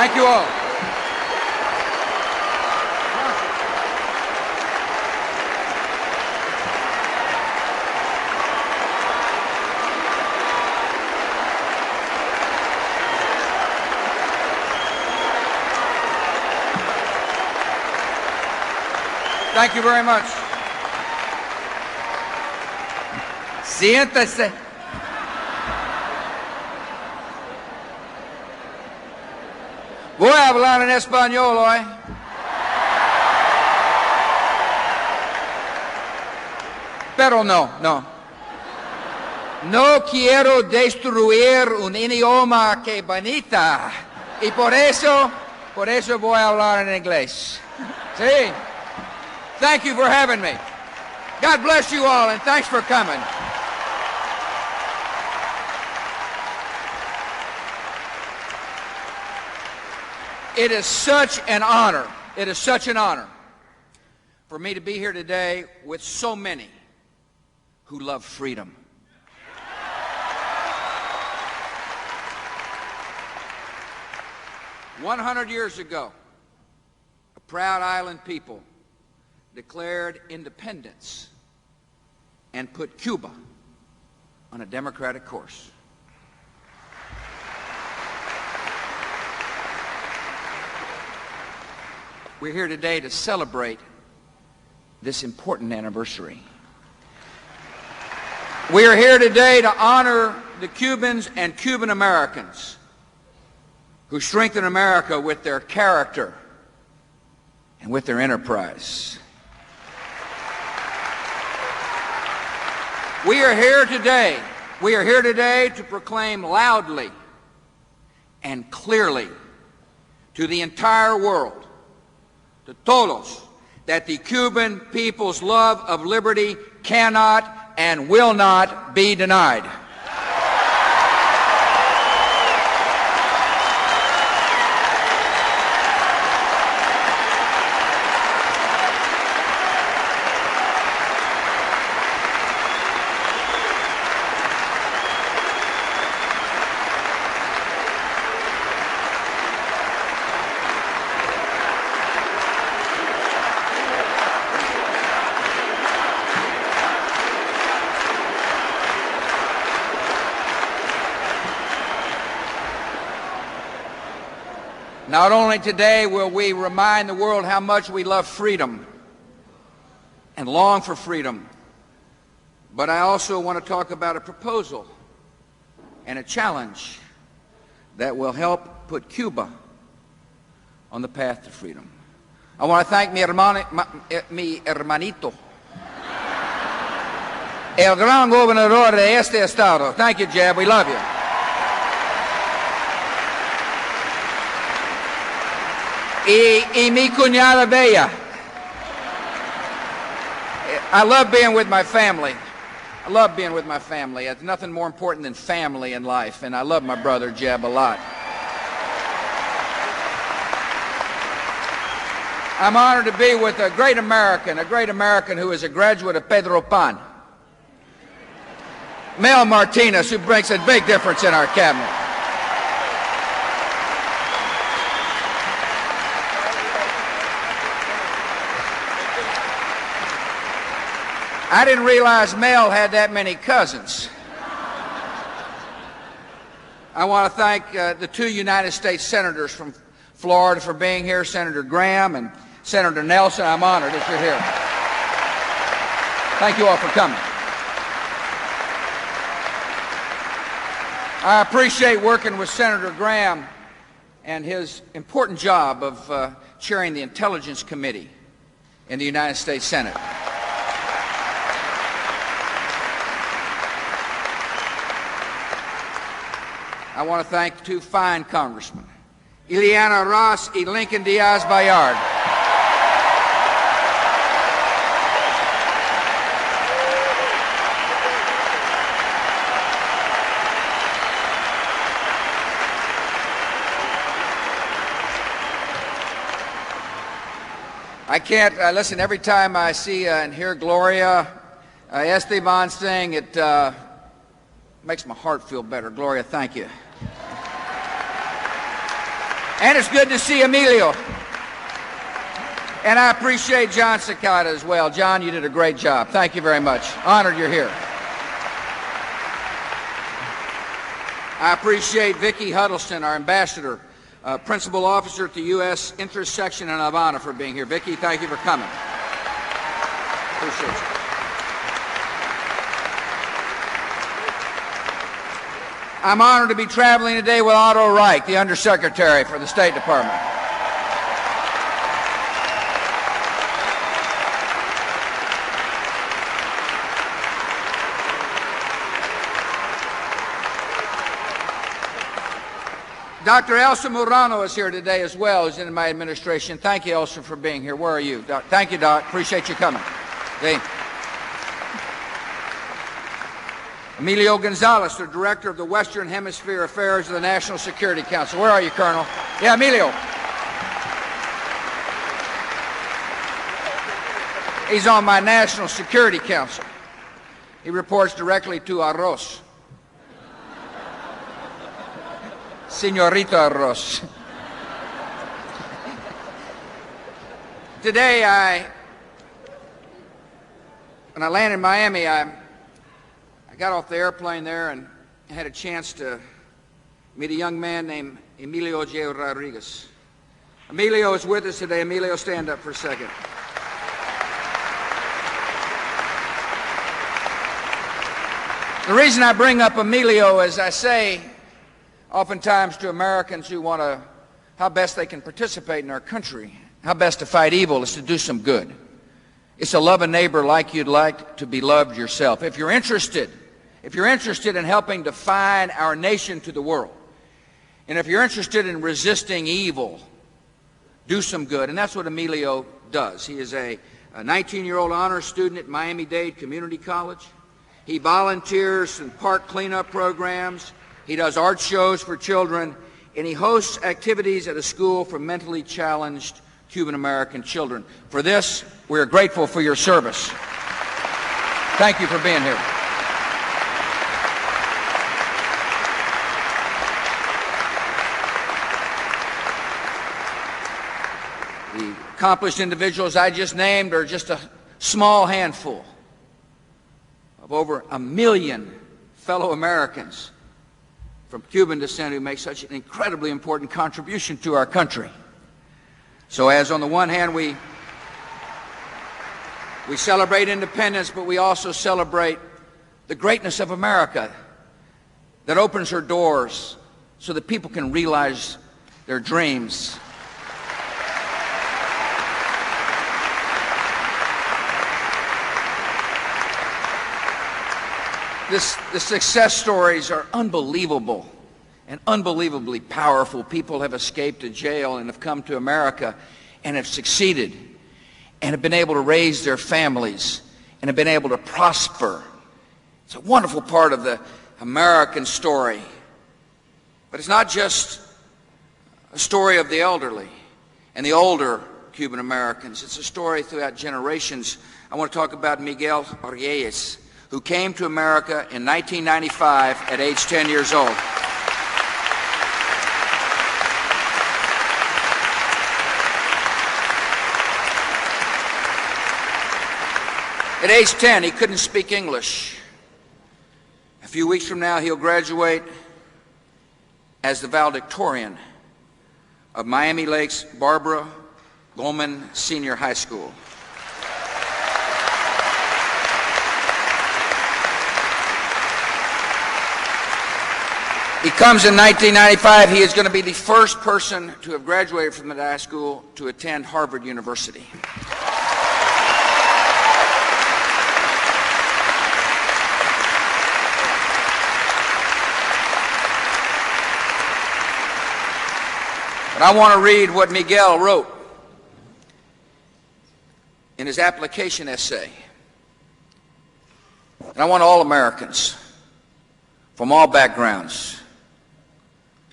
Thank you all. Thank you very much. Siéntese. Voy a hablar en español hoy. Pero no. No quiero destruir un idioma que bonita. Y por eso voy a hablar en inglés. Sí. Thank you for having me. God bless you all, and thanks for coming. It is such an honor. It is such an honor for me to be here today with so many who love freedom. "100 years ago, a proud island people declared independence and put Cuba on a democratic course. We're here today to celebrate this important anniversary. We are here today to honor the Cubans and Cuban Americans who strengthen America with their character and with their enterprise. We are here today to proclaim loudly and clearly to the entire world, to todos, that the Cuban people's love of liberty cannot and will not be denied. Not only today will we remind the world how much we love freedom and long for freedom, but I also want to talk about a proposal and a challenge that will help put Cuba on the path to freedom. I want to thank mi hermanito, el gran gobernador de este estado. Thank you, Jeb. We love you. Y mi cuñada Bella. I love being with my family. I love being with my family. It's nothing more important than family in life, and I love my brother Jeb a lot. I'm honored to be with a great American who is a graduate of Pedro Pan, Mel Martinez, who makes a big difference in our cabinet. I didn't realize Mel had that many cousins. I want to thank the two United States senators from Florida for being here, Senator Graham and Senator Nelson. I'm honored that you're here. Thank you all for coming. I appreciate working with Senator Graham and his important job of chairing the Intelligence Committee in the United States Senate. I want to thank two fine congressmen, Ileana Ross and Lincoln Diaz-Bayard. I can't listen, every time I see and hear Gloria Esteban sing, it makes my heart feel better. Gloria, thank you. And it's good to see Emilio. And I appreciate John Cicada as well. John, you did a great job. Thank you very much. Honored you're here. I appreciate Vicki Huddleston, our ambassador, principal officer at the U.S. Interest Section in Havana, for being here. Vicki, thank you for coming. Appreciate you. I'm honored to be traveling today with Otto Reich, the Undersecretary for the State Department. Dr. Elsa Murano is here today as well, who's in my administration. Thank you, Elsa, for being here. Where are you? Thank you, Doc. Appreciate you coming. See? Emilio Gonzalez, the Director of the Western Hemisphere Affairs of the National Security Council. Where are you, Colonel? Yeah, Emilio. He's on my National Security Council. He reports directly to Arroz. Señorita Arroz. Today, when I landed in Miami, I got off the airplane there and had a chance to meet a young man named Emilio J. Rodriguez. Emilio is with us today. Emilio, stand up for a second. The reason I bring up Emilio is I say oftentimes to Americans who want to, how best they can participate in our country, how best to fight evil is to do some good. It's to love a neighbor like you'd like to be loved yourself. If you're interested in helping define our nation to the world, and if you're interested in resisting evil, do some good. And that's what Emilio does. He is a 19-year-old honors student at Miami-Dade Community College. He volunteers in park cleanup programs. He does art shows for children, and he hosts activities at a school for mentally challenged Cuban-American children. For this, we are grateful for your service. Thank you for being here. The accomplished individuals I just named are just a small handful of over 1 million fellow Americans from Cuban descent who make such an incredibly important contribution to our country. So as on the one hand we celebrate independence, but we also celebrate the greatness of America that opens her doors so that people can realize their dreams. The success stories are unbelievable and unbelievably powerful. People have escaped to jail and have come to America and have succeeded and have been able to raise their families and have been able to prosper. It's a wonderful part of the American story. But it's not just a story of the elderly and the older Cuban Americans. It's a story throughout generations. I want to talk about Miguel Reyes, who came to America in 1995 at age 10 years old. At age 10, he couldn't speak English. A few weeks from now, he'll graduate as the valedictorian of Miami Lakes Barbara Goldman Senior High School. He comes in 1995. He is going to be the first person to have graduated from the high school to attend Harvard University. But I want to read what Miguel wrote in his application essay. And I want all Americans from all backgrounds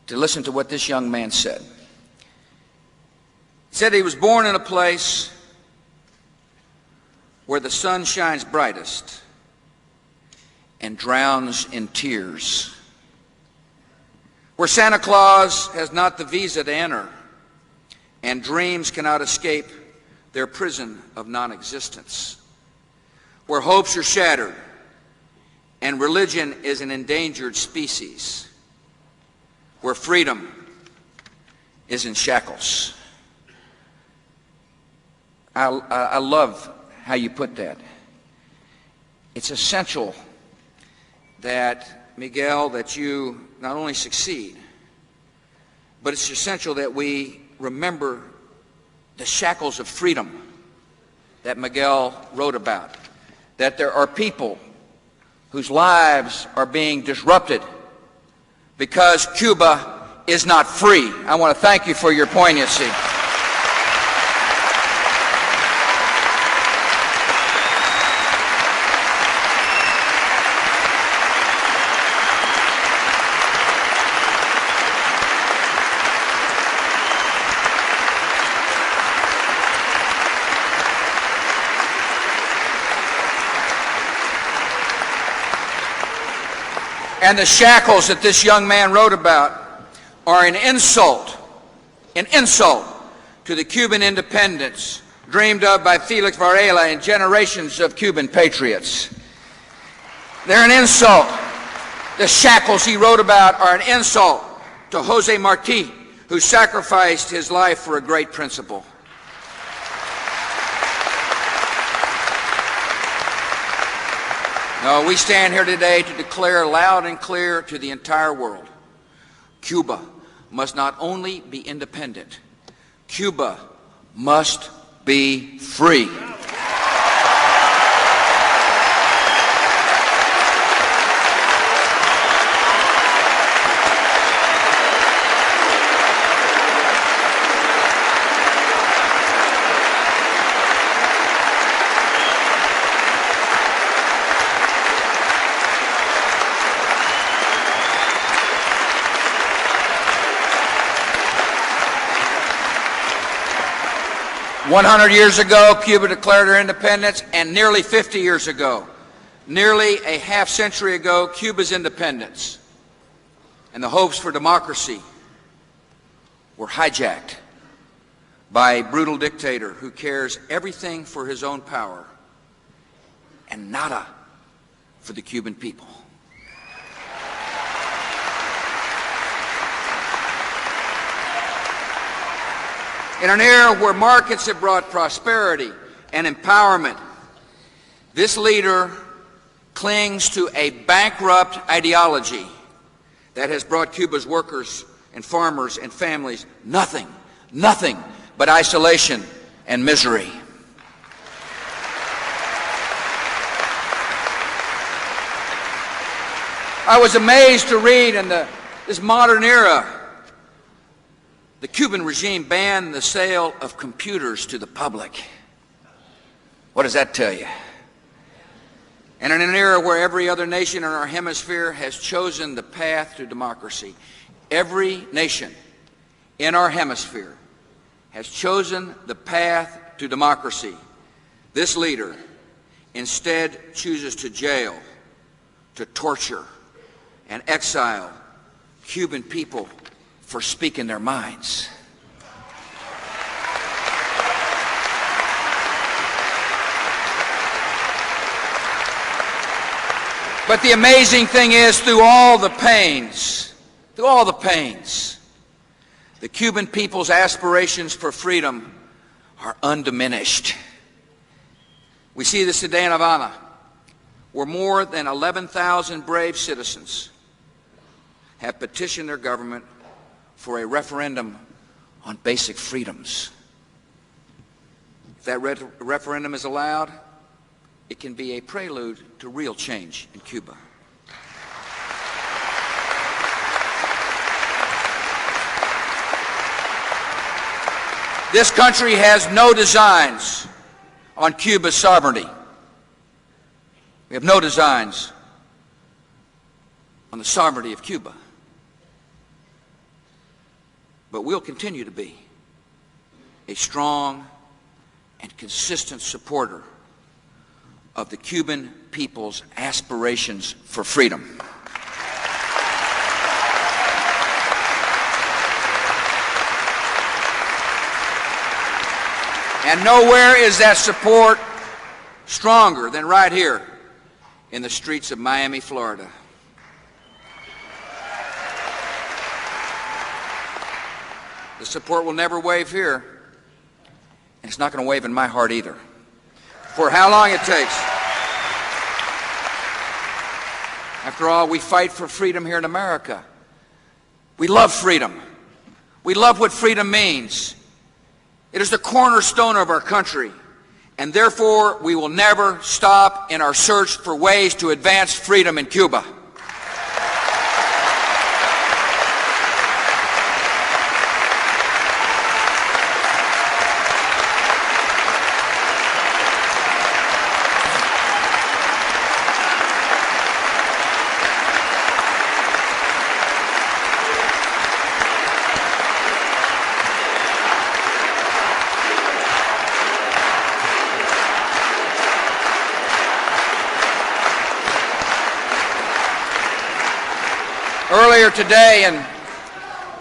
to listen to what this young man said. He said he was born in a place where the sun shines brightest and drowns in tears, where Santa Claus has not the visa to enter, and dreams cannot escape their prison of non-existence, where hopes are shattered, and religion is an endangered species, where freedom is in shackles. I love how you put that. It's essential that, Miguel, that you not only succeed, but it's essential that we remember the shackles of freedom that Miguel wrote about, that there are people whose lives are being disrupted because Cuba is not free. I want to thank you for your poignancy. And the shackles that this young man wrote about are an insult to the Cuban independence dreamed of by Felix Varela and generations of Cuban patriots. They're an insult. The shackles he wrote about are an insult to Jose Marti, who sacrificed his life for a great principle. No, we stand here today to declare loud and clear to the entire world, Cuba must not only be independent, Cuba must be free. 100 years ago, Cuba declared her independence, and nearly 50 years ago, nearly a half century ago, Cuba's independence and the hopes for democracy were hijacked by a brutal dictator who cares everything for his own power and nada for the Cuban people. In an era where markets have brought prosperity and empowerment, this leader clings to a bankrupt ideology that has brought Cuba's workers and farmers and families nothing but isolation and misery. I was amazed to read in this modern era, the Cuban regime banned the sale of computers to the public. What does that tell you? And in an era where every other nation in our hemisphere has chosen the path to democracy, every nation in our hemisphere has chosen the path to democracy, this leader instead chooses to jail, to torture, and exile Cuban people for speaking their minds. But the amazing thing is, through all the pains, the Cuban people's aspirations for freedom are undiminished. We see this today in Havana, where more than 11,000 brave citizens have petitioned their government for a referendum on basic freedoms. If that referendum is allowed, it can be a prelude to real change in Cuba. This country has no designs on Cuba's sovereignty. We have no designs on the sovereignty of Cuba. But we'll continue to be a strong and consistent supporter of the Cuban people's aspirations for freedom. And nowhere is that support stronger than right here in the streets of Miami, Florida. The support will never wave here, and it's not going to wave in my heart either, for how long it takes. After all, we fight for freedom here in America. We love freedom. We love what freedom means. It is the cornerstone of our country, and therefore we will never stop in our search for ways to advance freedom in Cuba.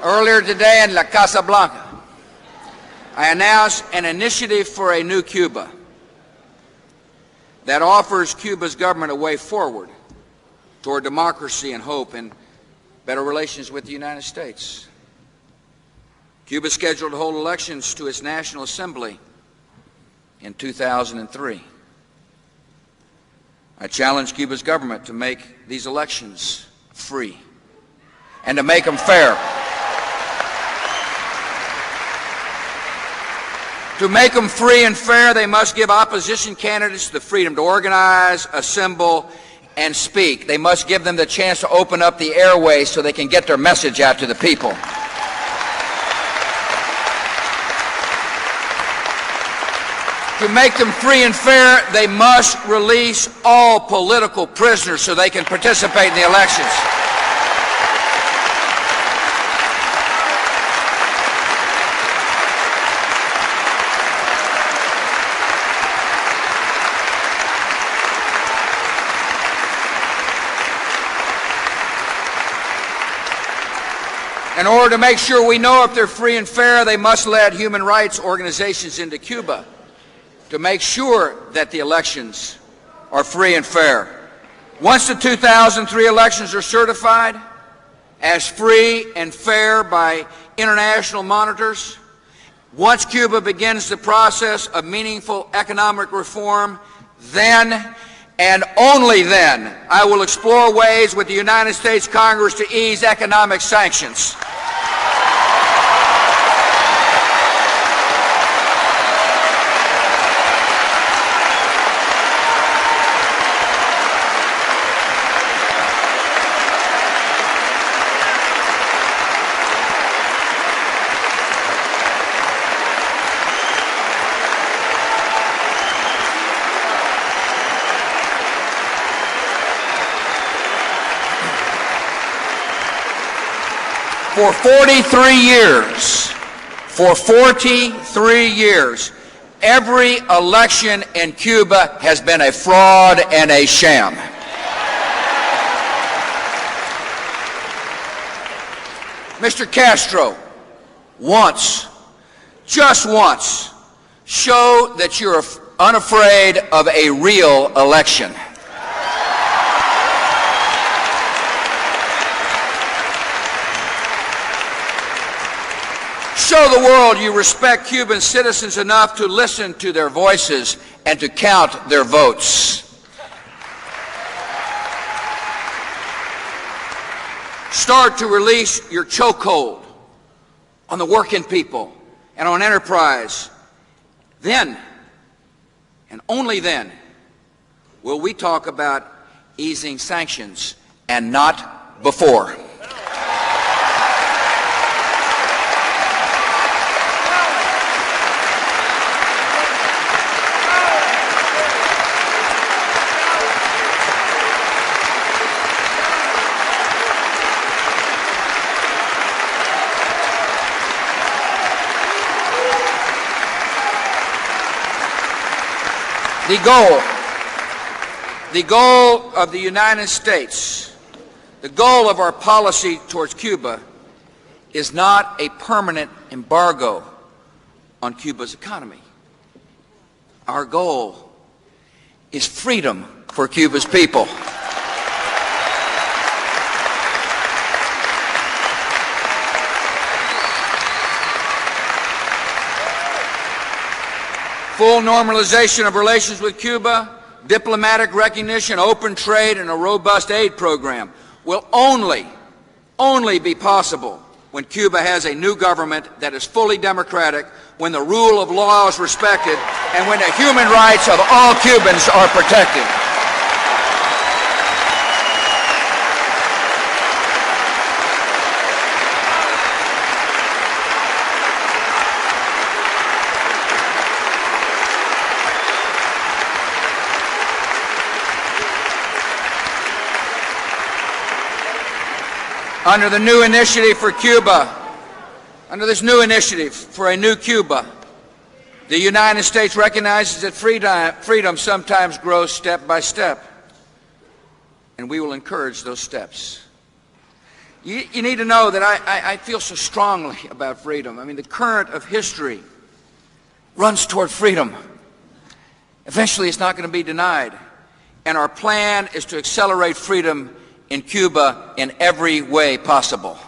Earlier today in La Casa Blanca, I announced an initiative for a new Cuba that offers Cuba's government a way forward toward democracy and hope and better relations with the United States. Cuba is scheduled to hold elections to its National Assembly in 2003. I challenge Cuba's government to make these elections free and to make them fair. To make them free and fair, they must give opposition candidates the freedom to organize, assemble, and speak. They must give them the chance to open up the airways so they can get their message out to the people. To make them free and fair, they must release all political prisoners so they can participate in the elections. In order to make sure we know if they're free and fair, they must let human rights organizations into Cuba to make sure that the elections are free and fair. Once the 2003 elections are certified as free and fair by international monitors, once Cuba begins the process of meaningful economic reform, then and only then I will explore ways with the United States Congress to ease economic sanctions. For 43 years, every election in Cuba has been a fraud and a sham. Mr. Castro, once, just once, show that you're unafraid of a real election. Show the world you respect Cuban citizens enough to listen to their voices and to count their votes. Start to release your chokehold on the working people and on enterprise. Then, and only then, will we talk about easing sanctions, and not before. The goal of the United States, the goal of our policy towards Cuba, is not a permanent embargo on Cuba's economy. our goal is freedom for Cuba's people. Full normalization of relations with Cuba, diplomatic recognition, open trade, and a robust aid program will only be possible when Cuba has a new government that is fully democratic, when the rule of law is respected, and when the human rights of all Cubans are protected. Under the new initiative for Cuba, under this new initiative for a new Cuba, the United States recognizes that freedom sometimes grows step by step, and we will encourage those steps. You need to know that I feel so strongly about freedom. I mean, the current of history runs toward freedom. Eventually, it's not going to be denied, and our plan is to accelerate freedom in Cuba in every way possible.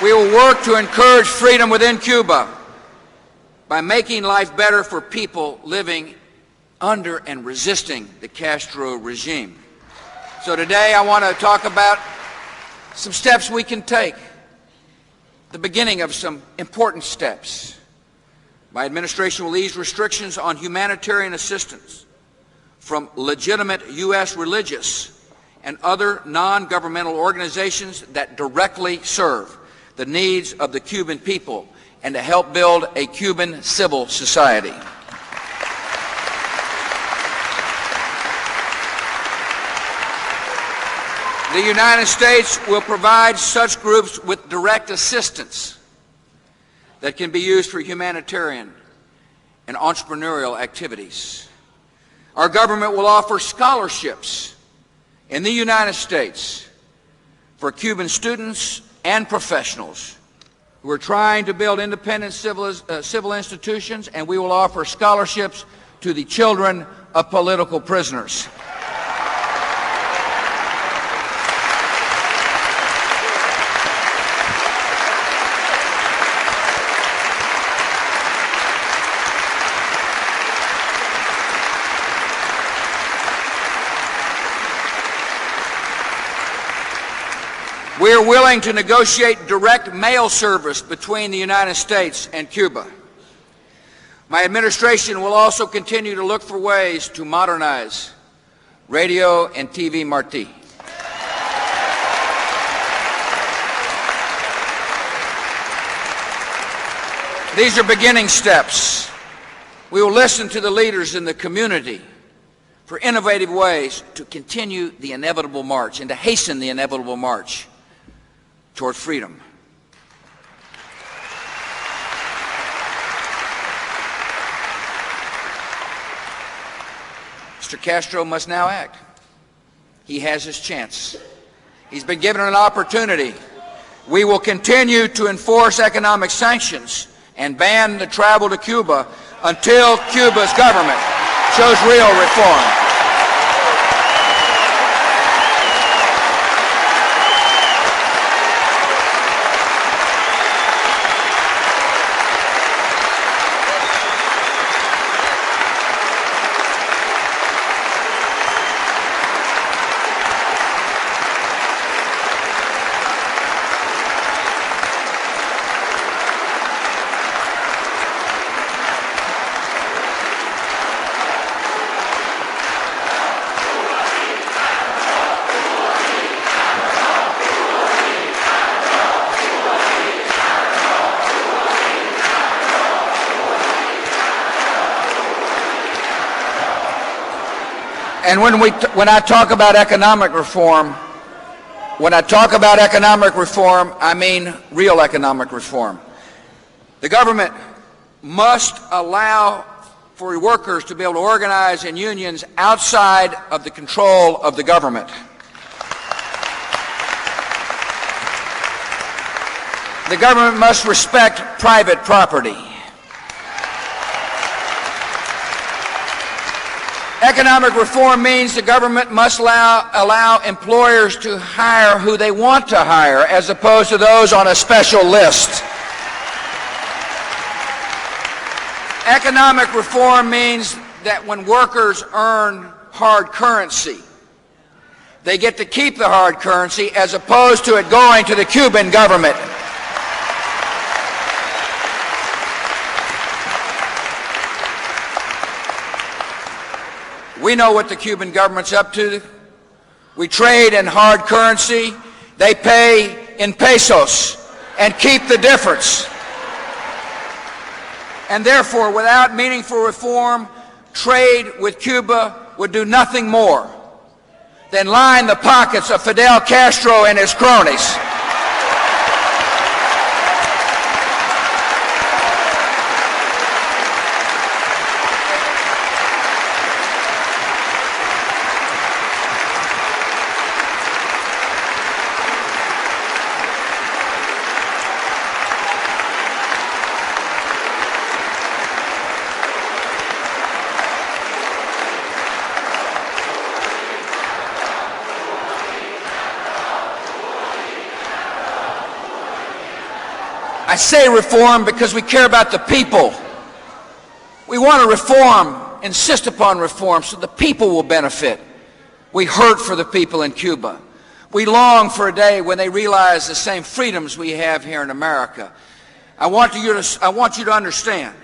We will work to encourage freedom within Cuba by making life better for people living under and resisting the Castro regime. So today I want to talk about some steps we can take, the beginning of some important steps. My administration will ease restrictions on humanitarian assistance from legitimate U.S. religious and other non-governmental organizations that directly serve the needs of the Cuban people and to help build a Cuban civil society. The United States will provide such groups with direct assistance that can be used for humanitarian and entrepreneurial activities. Our government will offer scholarships in the United States for Cuban students and professionals who are trying to build independent civil institutions, and we will offer scholarships to the children of political prisoners. We are willing to negotiate direct mail service between the United States and Cuba. My administration will also continue to look for ways to modernize Radio and TV Marti. These are beginning steps. We will listen to the leaders in the community for innovative ways to continue the inevitable march and to hasten the inevitable march toward freedom. Mr. Castro must now act. He has his chance. He's been given an opportunity. We will continue to enforce economic sanctions and ban the travel to Cuba until Cuba's government shows real reform. And when I talk about economic reform, I mean real economic reform. The government must allow for workers to be able to organize in unions outside of the control of the government. The government must respect private property. Economic reform means the government must allow employers to hire who they want to hire, as opposed to those on a special list. Economic reform means that when workers earn hard currency, they get to keep the hard currency as opposed to it going to the Cuban government. We know what the Cuban government's up to. We trade in hard currency. They pay in pesos and keep the difference. And therefore, without meaningful reform, trade with Cuba would do nothing more than line the pockets of Fidel Castro and his cronies. I say reform because we care about the people. We want to reform, insist upon reform, so the people will benefit. We hurt for the people in Cuba. We long for a day when they realize the same freedoms we have here in America. I want you to understand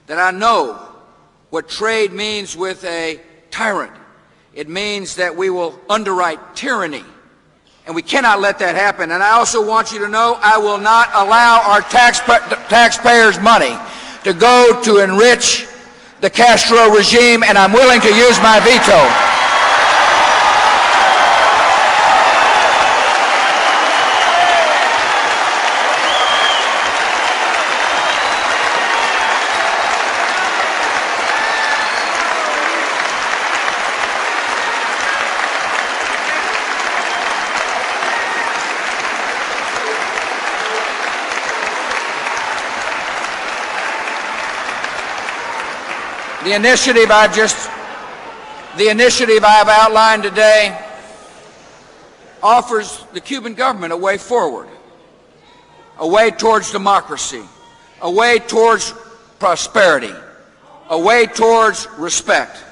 that I know what trade means with a tyrant. It means that we will underwrite tyranny. And we cannot let that happen. And I also want you to know I will not allow our taxpayers' money to go to enrich the Castro regime, and I'm willing to use my veto. The initiative I've outlined today offers the Cuban government a way forward, a way towards democracy, a way towards prosperity, a way towards respect.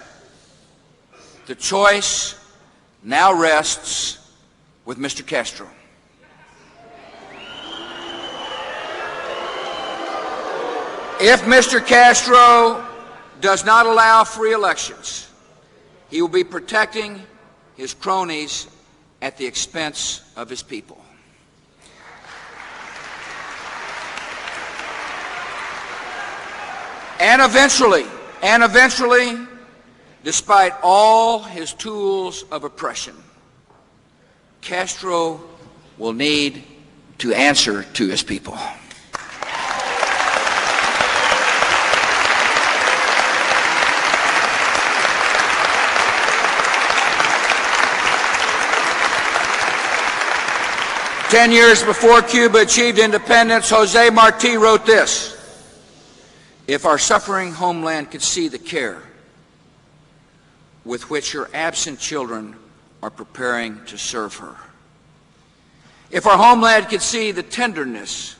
The choice now rests with Mr. Castro. If Mr. Castro does not allow free elections, he will be protecting his cronies at the expense of his people. And eventually, despite all his tools of oppression, Castro will need to answer to his people. Ten years before Cuba achieved independence, Jose Marti wrote this: "If our suffering homeland could see the care with which her absent children are preparing to serve her, if our homeland could see the tenderness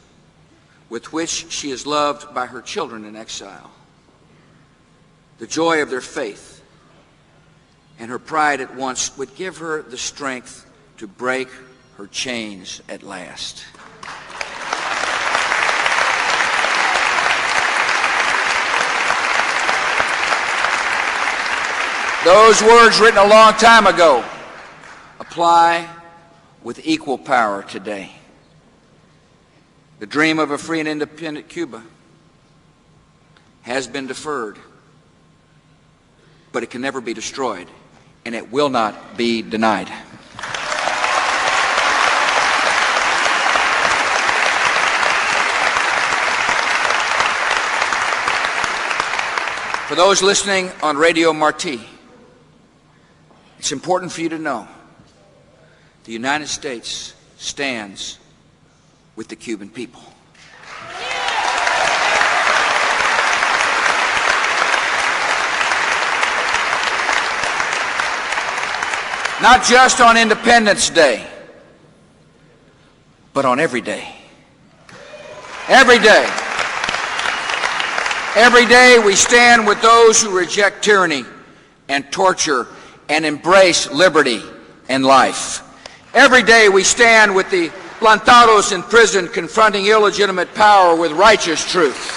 with which she is loved by her children in exile, the joy of their faith and her pride at once would give her the strength to break her chains at last." Those words written a long time ago apply with equal power today. The dream of a free and independent Cuba has been deferred, but it can never be destroyed, and it will not be denied. For those listening on Radio Marti, it's important for you to know the United States stands with the Cuban people. Not just on Independence Day, but on every day. Every day. Every day we stand with those who reject tyranny and torture and embrace liberty and life. Every day we stand with the plantados in prison confronting illegitimate power with righteous truth.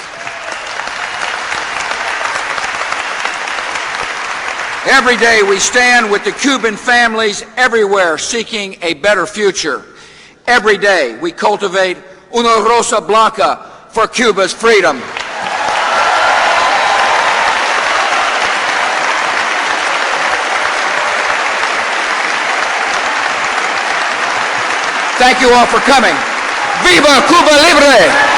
Every day we stand with the Cuban families everywhere seeking a better future. Every day we cultivate una rosa blanca for Cuba's freedom. Thank you all for coming. Viva Cuba Libre!